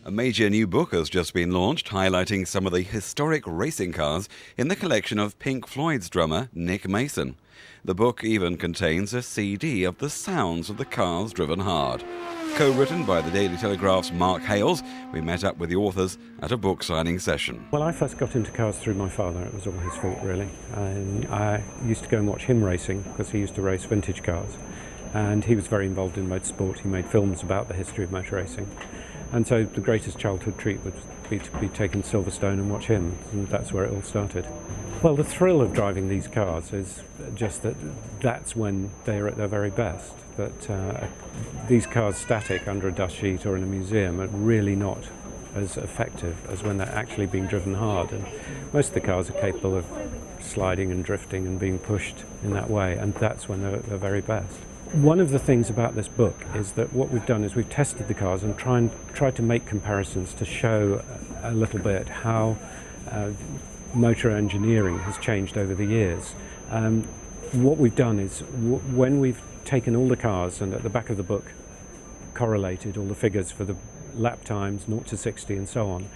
A major new book has just been launched, highlighting some of the historic racing cars in the collection of Pink Floyd's drummer Nick Mason. The book even contains a CD of the sounds of the cars driven hard. Co-written by the Daily Telegraph's Mark Hales, we met up with the authors at a book signing session. Well, I first got into cars through my father. It was all his fault, really. And I used to go and watch him racing because he used to race vintage cars. And he was very involved in motorsport. He made films about the history of motor racing. And so the greatest childhood treat would be to be taken to Silverstone and watch him, and that's where it all started. Well, the thrill of driving these cars is just that that's when they're at their very best. That these cars static under a dust sheet or in a museum are really not as effective as when they're actually being driven hard. And most of the cars are capable of sliding and drifting and being pushed in that way, and that's when they're at their very best. One of the things about this book is that what we've done is we've tested the cars and tried to make comparisons to show a little bit how motor engineering has changed over the years. What we've done is when we've taken all the cars and at the back of the book correlated all the figures for the lap times, 0 to 60 and so on,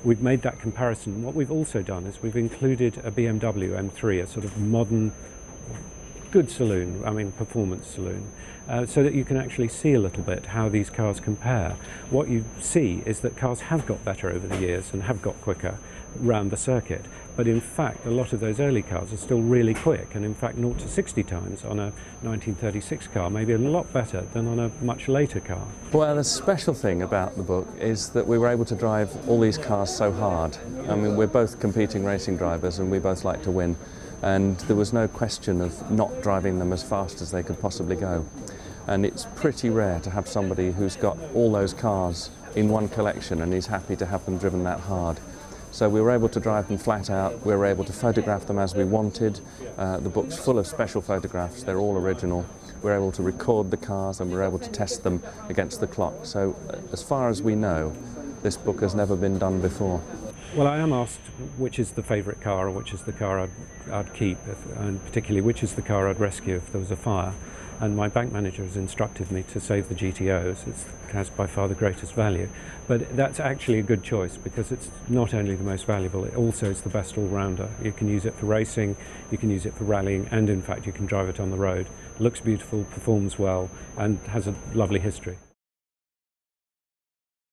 we've made that comparison. What we've also done is we've included a BMW M3, a sort of modern good saloon, performance saloon, so that you can actually see a little bit how these cars compare. What you see is that cars have got better over the years and have got quicker round the circuit, but in fact a lot of those early cars are still really quick, and in fact 0 to 60 times on a 1936 car may be a lot better than on a much later car. Well, the special thing about the book is that we were able to drive all these cars so hard. We're both competing racing drivers and we both like to win. And there was no question of not driving them as fast as they could possibly go. And it's pretty rare to have somebody who's got all those cars in one collection and is happy to have them driven that hard. So we were able to drive them flat out, we were able to photograph them as we wanted. The book's full of special photographs, they're all original. We're able to record the cars and we're able to test them against the clock. So as far as we know, this book has never been done before. Well, I am asked which is the favourite car or which is the car I'd keep, and particularly which is the car I'd rescue if there was a fire. And my bank manager has instructed me to save the GTOs. It has by far the greatest value. But that's actually a good choice because it's not only the most valuable, it also is the best all-rounder. You can use it for racing, you can use it for rallying, and in fact you can drive it on the road. It looks beautiful, performs well, and has a lovely history.